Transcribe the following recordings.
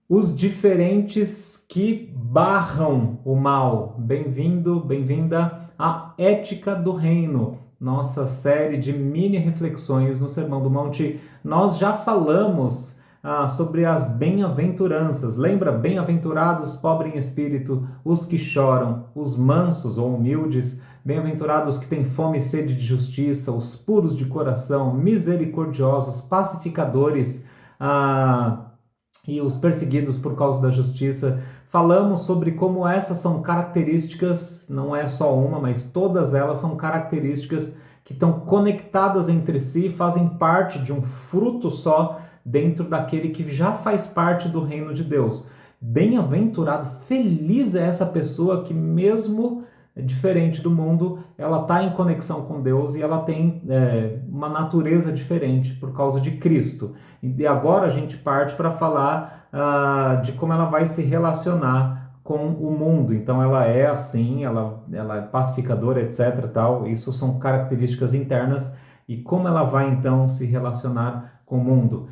Os diferentes que barram o mal. Bem-vindo, bem-vinda à Ética do Reino, nossa série de mini reflexões no Sermão do Monte. Nós já falamos sobre as bem-aventuranças. Lembra? Bem-aventurados os pobres em espírito, os que choram, os mansos ou humildes, bem-aventurados que têm fome e sede de justiça, os puros de coração, misericordiosos, pacificadores, e os perseguidos por causa da justiça. Falamos sobre como essas são características, não é só uma, mas todas elas são características que estão conectadas entre si, fazem parte de um fruto só dentro daquele que já faz parte do reino de Deus. Bem-aventurado, feliz é essa pessoa que mesmo diferente do mundo, ela está em conexão com Deus e ela tem uma natureza diferente por causa de Cristo. E agora a gente parte para falar de como ela vai se relacionar com o mundo. Então ela é assim, ela é pacificadora, etc. Tal. Isso são características internas. E como ela vai então se relacionar com o mundo?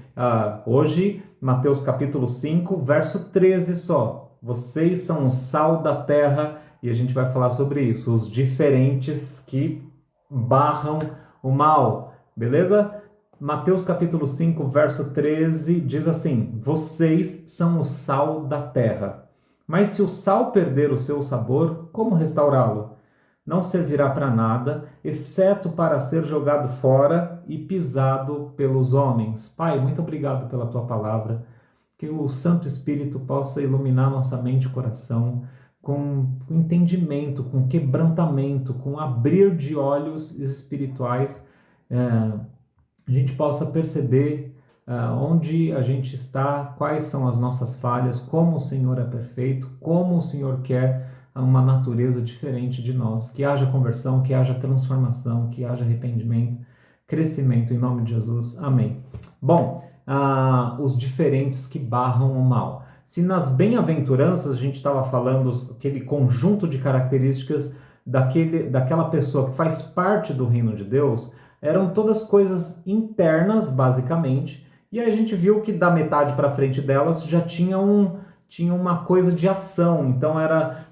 Hoje, Mateus capítulo 5, verso 13 só. Vocês são o sal da terra, e a gente vai falar sobre isso, os diferentes que barram o mal, beleza? Mateus capítulo 5, verso 13 diz assim: vocês são o sal da terra. Mas se o sal perder o seu sabor, como restaurá-lo? Não servirá para nada, exceto para ser jogado fora e pisado pelos homens. Pai, muito obrigado pela tua palavra. Que o Santo Espírito possa iluminar nossa mente e coração com entendimento, com quebrantamento, com abrir de olhos espirituais, a gente possa perceber onde a gente está, quais são as nossas falhas, como o Senhor é perfeito, como o Senhor quer uma natureza diferente de nós, que haja conversão, que haja transformação, que haja arrependimento, crescimento, em nome de Jesus. Amém. Bom, os diferentes que barram o mal. Se nas bem-aventuranças a gente estava falando aquele conjunto de características daquela pessoa que faz parte do reino de Deus, eram todas coisas internas, basicamente, e aí a gente viu que da metade para frente delas já tinha uma coisa de ação. Então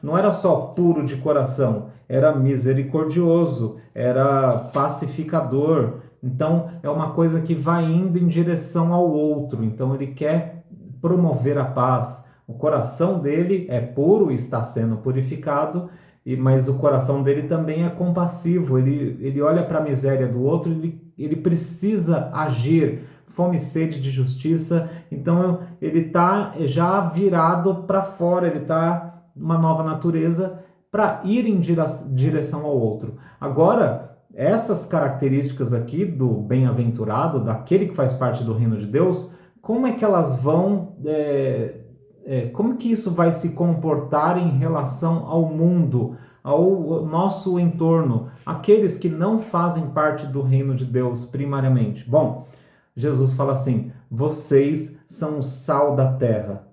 não era só puro de coração, era misericordioso, era pacificador. Então é uma coisa que vai indo em direção ao outro. Então ele quer promover a paz. O coração dele é puro, está sendo purificado, mas o coração dele também é compassivo. Ele olha para a miséria do outro, ele precisa agir. Fome e sede de justiça, então ele está já virado para fora, ele está numa nova natureza para ir em direção ao outro. Agora, essas características aqui do bem-aventurado, daquele que faz parte do reino de Deus, como é que elas vão, como que isso vai se comportar em relação ao mundo, ao nosso entorno, aqueles que não fazem parte do reino de Deus primariamente? Bom, Jesus fala assim: vocês são o sal da terra.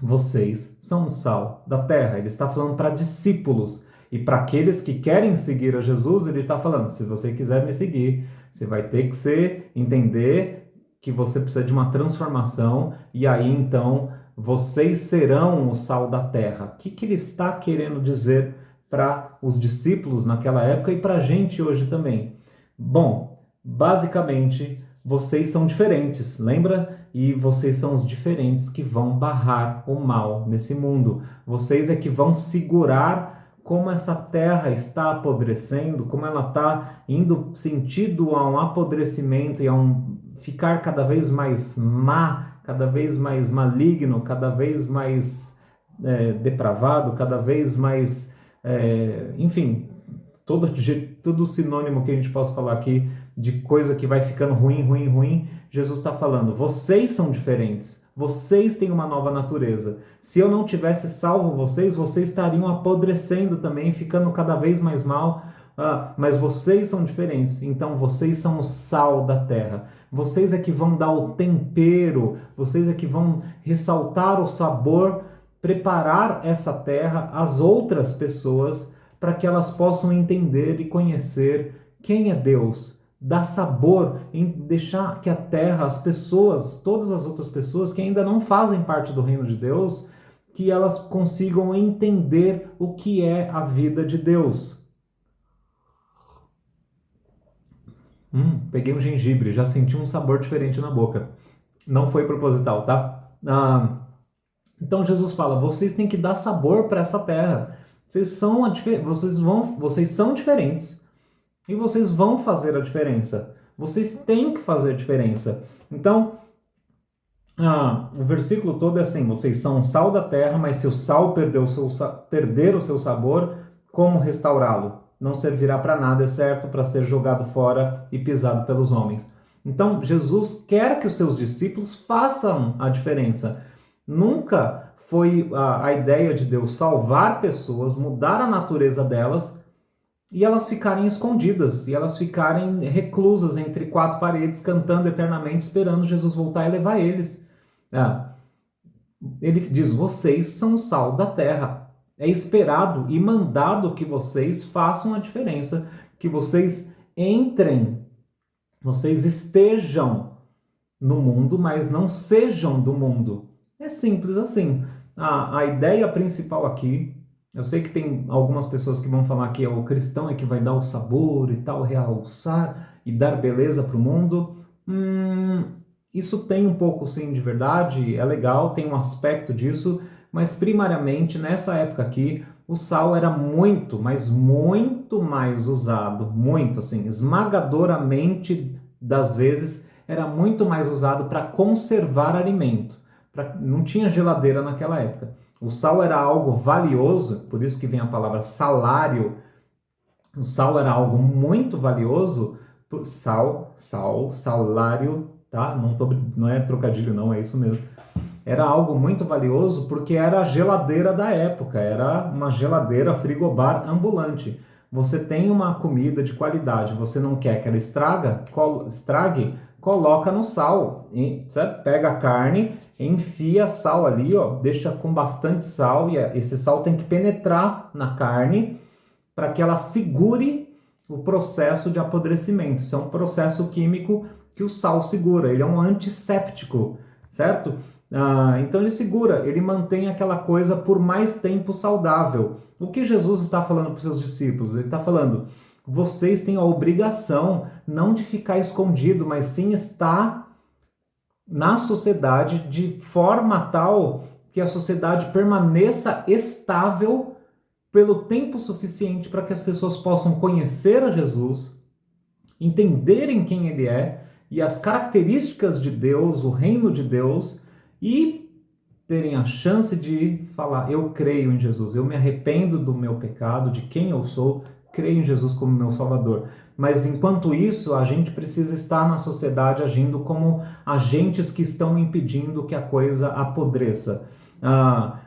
Vocês são o sal da terra. Ele está falando para discípulos. E para aqueles que querem seguir a Jesus, ele está falando: se você quiser me seguir, você vai ter que entender que você precisa de uma transformação. E aí então vocês serão o sal da terra. O que ele está querendo dizer para os discípulos naquela época e para a gente hoje também? Bom, basicamente, vocês são diferentes, lembra? E vocês são os diferentes que vão barrar o mal nesse mundo. Vocês é que vão segurar como essa terra está apodrecendo, como ela está indo sentido a um apodrecimento e a um ficar cada vez mais má, cada vez mais maligno, cada vez mais depravado, cada vez mais, enfim, todo sinônimo que a gente possa falar aqui de coisa que vai ficando ruim, ruim, ruim, Jesus está falando: vocês são diferentes, vocês têm uma nova natureza. Se eu não tivesse salvo vocês, vocês estariam apodrecendo também, ficando cada vez mais mal, mas vocês são diferentes, então vocês são o sal da terra. Vocês é que vão dar o tempero, vocês é que vão ressaltar o sabor, preparar essa terra às outras pessoas, para que elas possam entender e conhecer quem é Deus, dar sabor, em deixar que a terra, as pessoas, todas as outras pessoas que ainda não fazem parte do reino de Deus, que elas consigam entender o que é a vida de Deus. Peguei um gengibre, já senti um sabor diferente na boca. Não foi proposital, tá? Então Jesus fala, vocês têm que dar sabor para essa terra. Vocês são diferentes e vocês vão fazer a diferença. Vocês têm que fazer a diferença. Então, o versículo todo é assim, vocês são o sal da terra, mas se o sal perder o seu sabor, como restaurá-lo? Não servirá para nada, exceto para ser jogado fora e pisado pelos homens. Então, Jesus quer que os seus discípulos façam a diferença. Nunca foi a ideia de Deus salvar pessoas, mudar a natureza delas e elas ficarem escondidas, e elas ficarem reclusas entre quatro paredes, cantando eternamente, esperando Jesus voltar e levar eles. Ele diz, vocês são o sal da terra. É esperado e mandado que vocês façam a diferença, que vocês entrem, vocês estejam no mundo, mas não sejam do mundo. É simples assim. A ideia principal aqui, eu sei que tem algumas pessoas que vão falar que o cristão é que vai dar o sabor e tal, realçar e dar beleza para o mundo. Isso tem um pouco sim de verdade, é legal, tem um aspecto disso, mas primariamente nessa época aqui, o sal era muito, mas muito mais usado, muito assim, esmagadoramente das vezes, era muito mais usado para conservar alimento. Não tinha geladeira naquela época. O sal era algo valioso, por isso que vem a palavra salário. O sal era algo muito valioso. Salário, tá? Não é trocadilho não, é isso mesmo. Era algo muito valioso porque era a geladeira da época, era uma geladeira frigobar ambulante. Você tem uma comida de qualidade, você não quer que ela estrague, coloca no sal. Você pega a carne, enfia sal ali, ó, deixa com bastante sal, e esse sal tem que penetrar na carne para que ela segure o processo de apodrecimento. Isso é um processo químico que o sal segura, ele é um antisséptico, certo? Então ele segura, ele mantém aquela coisa por mais tempo saudável. O que Jesus está falando para os seus discípulos? Ele está falando, vocês têm a obrigação não de ficar escondido, mas sim estar na sociedade de forma tal que a sociedade permaneça estável pelo tempo suficiente para que as pessoas possam conhecer a Jesus, entenderem quem ele é e as características de Deus, o reino de Deus, e terem a chance de falar, eu creio em Jesus, eu me arrependo do meu pecado, de quem eu sou, creio em Jesus como meu Salvador. Mas enquanto isso, a gente precisa estar na sociedade agindo como agentes que estão impedindo que a coisa apodreça.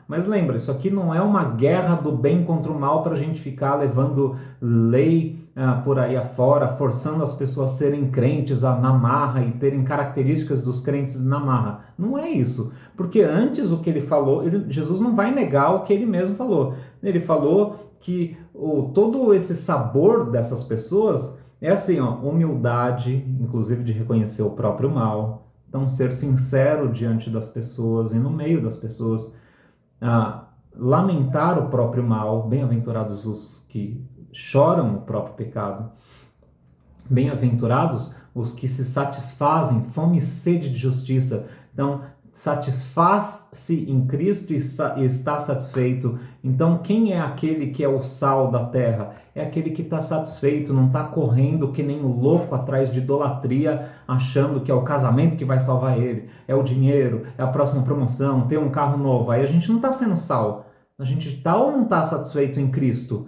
Mas lembra, isso aqui não é uma guerra do bem contra o mal para a gente ficar levando lei por aí afora, forçando as pessoas a serem crentes na marra e terem características dos crentes na marra. Não é isso. Porque antes o que ele falou, Jesus não vai negar o que ele mesmo falou. Ele falou que todo esse sabor dessas pessoas é assim, ó, humildade, inclusive de reconhecer o próprio mal. Então, ser sincero diante das pessoas e no meio das pessoas, lamentar o próprio mal, bem-aventurados os que choram o próprio pecado, bem-aventurados os que se satisfazem, fome e sede de justiça. Então, satisfaz-se em Cristo e está satisfeito. Então, quem é aquele que é o sal da terra? É aquele que está satisfeito, não está correndo que nem um louco atrás de idolatria, achando que é o casamento que vai salvar ele, é o dinheiro, é a próxima promoção, ter um carro novo. Aí a gente não está sendo sal. A gente está ou não está satisfeito em Cristo?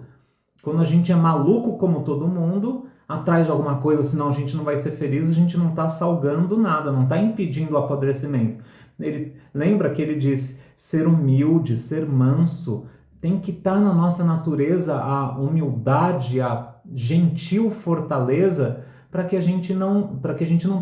Quando a gente é maluco como todo mundo, atrás de alguma coisa, senão a gente não vai ser feliz, a gente não está salgando nada, não está impedindo o apodrecimento. Ele lembra que ele diz ser humilde, ser manso, tem que estar na nossa natureza a humildade, a gentil fortaleza para que a gente não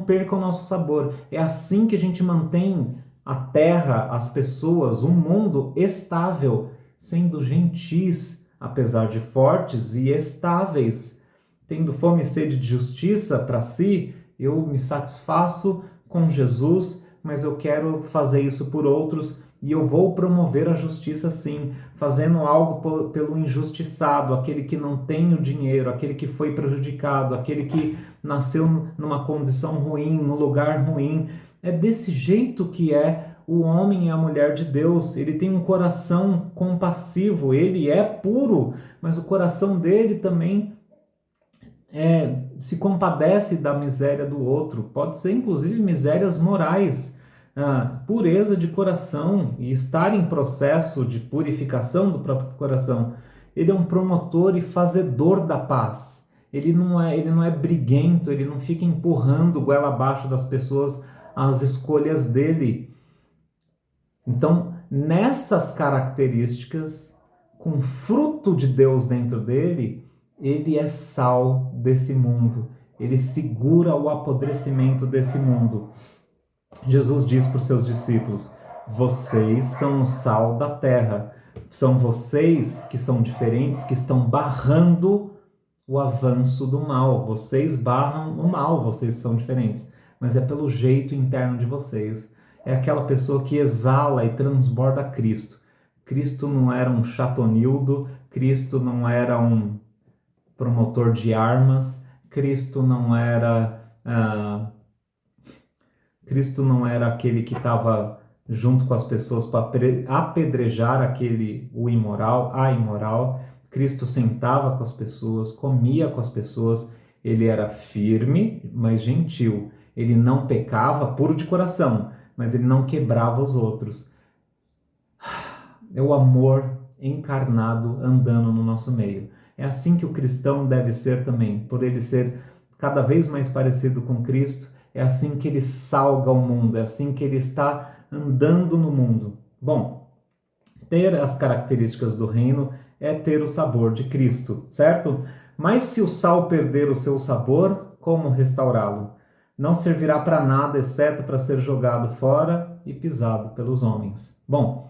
perca o nosso sabor. É assim que a gente mantém a terra, as pessoas, um mundo estável, sendo gentis, apesar de fortes e estáveis. tendo fome e sede de justiça para si, eu me satisfaço com Jesus, mas eu quero fazer isso por outros e eu vou promover a justiça sim, fazendo algo pelo injustiçado, aquele que não tem o dinheiro, aquele que foi prejudicado, aquele que nasceu numa condição ruim, no lugar ruim. É desse jeito que é o homem e a mulher de Deus. Ele tem um coração compassivo, ele é puro, mas o coração dele também se compadece da miséria do outro. Pode ser inclusive misérias morais. Pureza de coração e estar em processo de purificação do próprio coração. Ele é um promotor e fazedor da paz. Ele não é briguento, ele não fica empurrando goela abaixo das pessoas as escolhas dele. Então, nessas características, com fruto de Deus dentro dele, ele é sal desse mundo. Ele segura o apodrecimento desse mundo. Jesus diz para os seus discípulos: vocês são o sal da terra. São vocês que são diferentes, que estão barrando o avanço do mal. Vocês barram o mal, vocês são diferentes. Mas é pelo jeito interno de vocês. É aquela pessoa que exala e transborda Cristo. Cristo não era um chatonildo, Cristo não era um promotor de armas, Cristo não era aquele que estava junto com as pessoas para apedrejar o imoral, a imoral. Cristo sentava com as pessoas, comia com as pessoas, ele era firme, mas gentil. Ele não pecava, puro de coração, mas ele não quebrava os outros. É o amor encarnado andando no nosso meio. É assim que o cristão deve ser também, por ele ser cada vez mais parecido com Cristo. É assim que ele salga o mundo, é assim que ele está andando no mundo. Bom, ter as características do reino é ter o sabor de Cristo, certo? Mas se o sal perder o seu sabor, como restaurá-lo? Não servirá para nada, exceto para ser jogado fora e pisado pelos homens. Bom,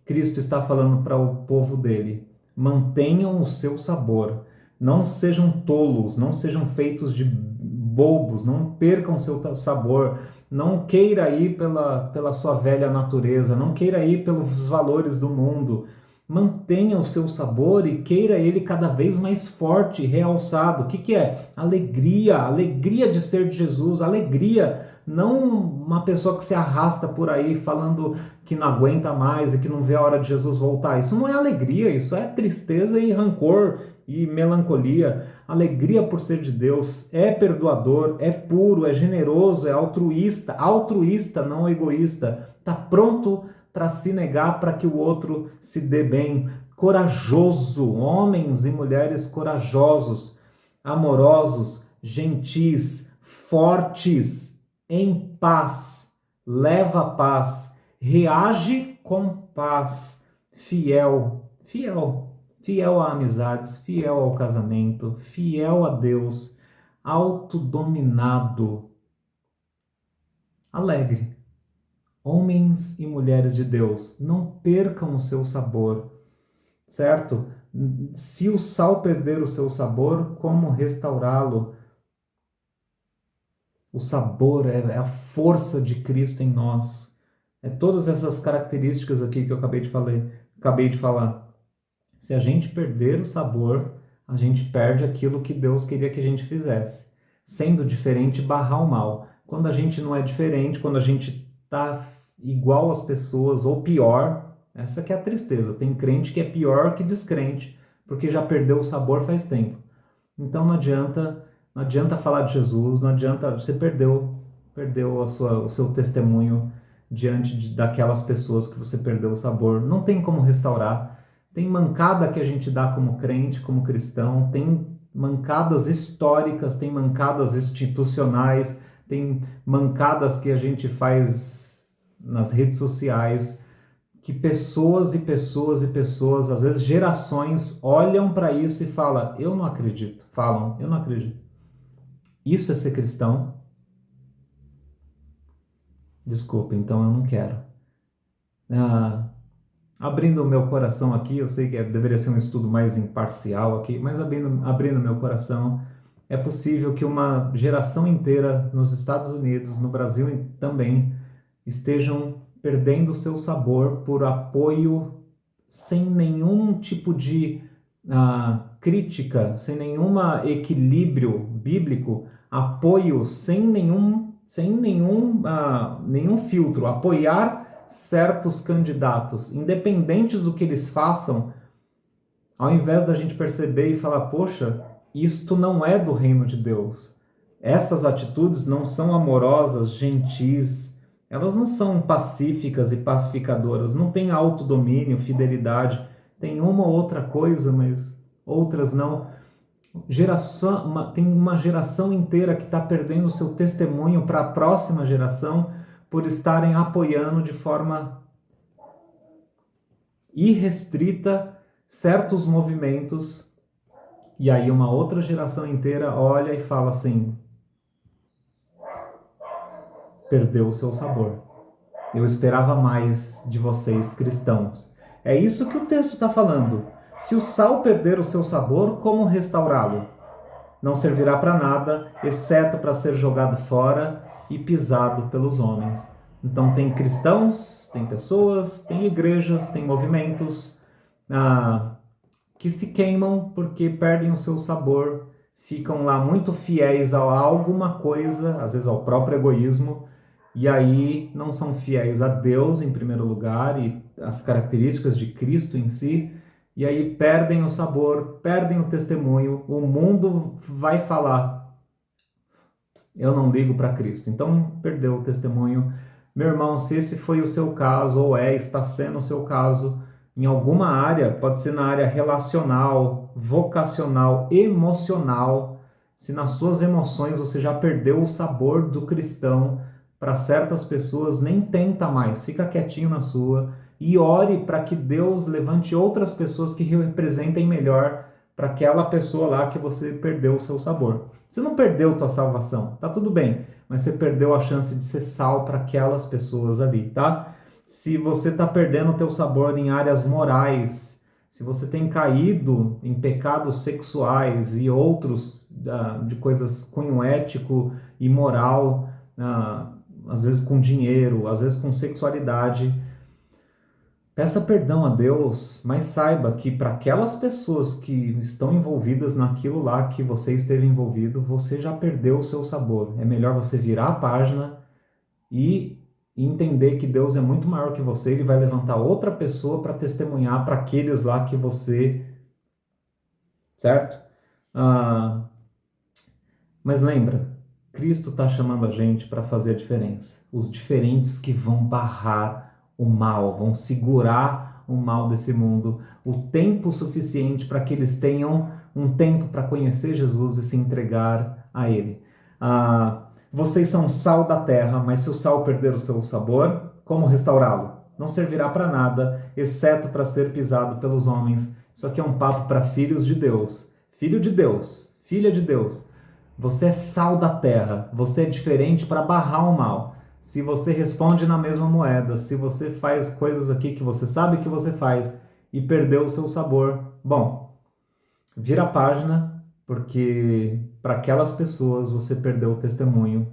Cristo está falando para o povo dele: mantenham o seu sabor, não sejam tolos, não sejam feitos de bobos, não percam seu sabor, não queira ir pela sua velha natureza, não queira ir pelos valores do mundo. Mantenha o seu sabor e queira ele cada vez mais forte, realçado. O que é? Alegria, alegria de ser de Jesus, alegria. Não uma pessoa que se arrasta por aí falando que não aguenta mais e que não vê a hora de Jesus voltar. Isso não é alegria, isso é tristeza e rancor e melancolia. Alegria por ser de Deus, é perdoador, é puro, é generoso, é altruísta, não egoísta. Está pronto para se negar para que o outro se dê bem. Corajoso, homens e mulheres corajosos, amorosos, gentis, fortes, em paz, leva a paz, reage com paz, fiel a amizades, fiel ao casamento, fiel a Deus, autodominado, alegre. Homens e mulheres de Deus, não percam o seu sabor, certo? Se o sal perder o seu sabor, como restaurá-lo? O sabor é a força de Cristo em nós. É todas essas características aqui que eu acabei de falar. Se a gente perder o sabor, a gente perde aquilo que Deus queria que a gente fizesse. Sendo diferente, barrar o mal. Quando a gente não é diferente, quando a gente tá igual às pessoas ou pior, essa que é a tristeza. Tem crente que é pior que descrente, porque já perdeu o sabor faz tempo. Então não adianta falar de Jesus, não adianta, você perdeu o seu testemunho diante daquelas pessoas que você perdeu o sabor. Não tem como restaurar. Tem mancada que a gente dá como crente, como cristão, tem mancadas históricas, tem mancadas institucionais, tem mancadas que a gente faz nas redes sociais, que pessoas e pessoas e pessoas, às vezes gerações, olham para isso e falam: eu não acredito. Falam: eu não acredito. Isso é ser cristão? Desculpa, então eu não quero. abrindo o meu coração aqui, eu sei que deveria ser um estudo mais imparcial aqui, mas abrindo meu coração, é possível que uma geração inteira nos Estados Unidos, no Brasil também, estejam perdendo o seu sabor por apoio sem nenhum tipo de crítica, sem nenhum equilíbrio bíblico, apoio sem nenhum filtro, apoiar certos candidatos, independentes do que eles façam, ao invés da gente perceber e falar, poxa, isto não é do reino de Deus. Essas atitudes não são amorosas, gentis, elas não são pacíficas e pacificadoras, não tem autodomínio, fidelidade, tem uma ou outra coisa, mas outras não. Tem uma geração inteira que está perdendo o seu testemunho para a próxima geração por estarem apoiando de forma irrestrita certos movimentos, e aí uma outra geração inteira olha e fala assim, perdeu o seu sabor. Eu esperava mais de vocês, cristãos. É isso que o texto está falando. Se o sal perder o seu sabor, como restaurá-lo? Não servirá para nada, exceto para ser jogado fora e pisado pelos homens. Então tem cristãos, tem pessoas, tem igrejas, tem movimentos que se queimam porque perdem o seu sabor, ficam lá muito fiéis a alguma coisa, às vezes ao próprio egoísmo, e aí não são fiéis a Deus em primeiro lugar e as características de Cristo em si, e aí perdem o sabor, perdem o testemunho, o mundo vai falar, eu não ligo para Cristo, então perdeu o testemunho. Meu irmão, se esse foi o seu caso, ou está sendo o seu caso, em alguma área, pode ser na área relacional, vocacional, emocional, se nas suas emoções você já perdeu o sabor do cristão, para certas pessoas nem tenta mais, fica quietinho na sua e ore para que Deus levante outras pessoas que representem melhor para aquela pessoa lá que você perdeu o seu sabor. Você não perdeu tua salvação, tá tudo bem, mas você perdeu a chance de ser sal para aquelas pessoas ali, tá? Se você está perdendo o teu sabor em áreas morais, se você tem caído em pecados sexuais e outros de coisas cunho ético e moral, às vezes com dinheiro, às vezes com sexualidade, peça perdão a Deus, mas saiba que para aquelas pessoas que estão envolvidas naquilo lá que você esteve envolvido, você já perdeu o seu sabor. É melhor você virar a página e entender que Deus é muito maior que você, Ele vai levantar outra pessoa para testemunhar para aqueles lá que você... Certo? Mas lembra, Cristo está chamando a gente para fazer a diferença. Os diferentes que vão barrar o mal, vão segurar o mal desse mundo, o tempo suficiente para que eles tenham um tempo para conhecer Jesus e se entregar a Ele. Vocês são sal da terra, mas se o sal perder o seu sabor, como restaurá-lo? Não servirá para nada, exceto para ser pisado pelos homens. Isso aqui é um papo para filhos de Deus. Filho de Deus, filha de Deus. Você é sal da terra, você é diferente para barrar o mal. Se você responde na mesma moeda, se você faz coisas aqui que você sabe que você faz e perdeu o seu sabor, bom, vira a página, porque para aquelas pessoas você perdeu o testemunho.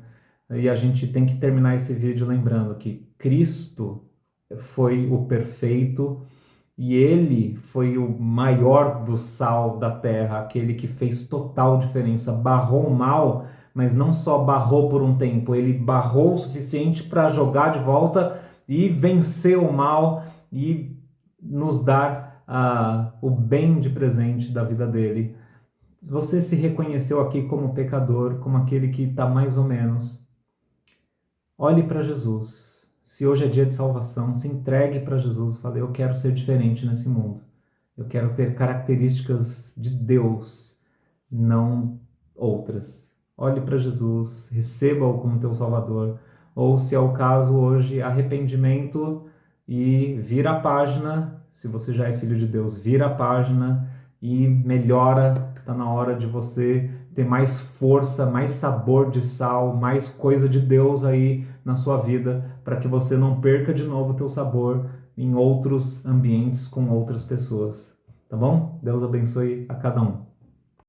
E a gente tem que terminar esse vídeo lembrando que Cristo foi o perfeito e Ele foi o maior do sal da terra, aquele que fez total diferença, barrou o mal, mas não só barrou por um tempo, Ele barrou o suficiente para jogar de volta e vencer o mal e nos dar o bem de presente da vida dele. Você se reconheceu aqui como pecador, como aquele que está mais ou menos. Olhe para Jesus. Se hoje é dia de salvação, se entregue para Jesus e fale, eu quero ser diferente nesse mundo. Eu quero ter características de Deus, não outras. Olhe para Jesus, receba-o como teu Salvador. Ou, se é o caso hoje, arrependimento e vira a página. Se você já é filho de Deus, vira a página e melhora. Está na hora de você ter mais força, mais sabor de sal, mais coisa de Deus aí na sua vida, para que você não perca de novo o teu sabor em outros ambientes com outras pessoas. Tá bom? Deus abençoe a cada um.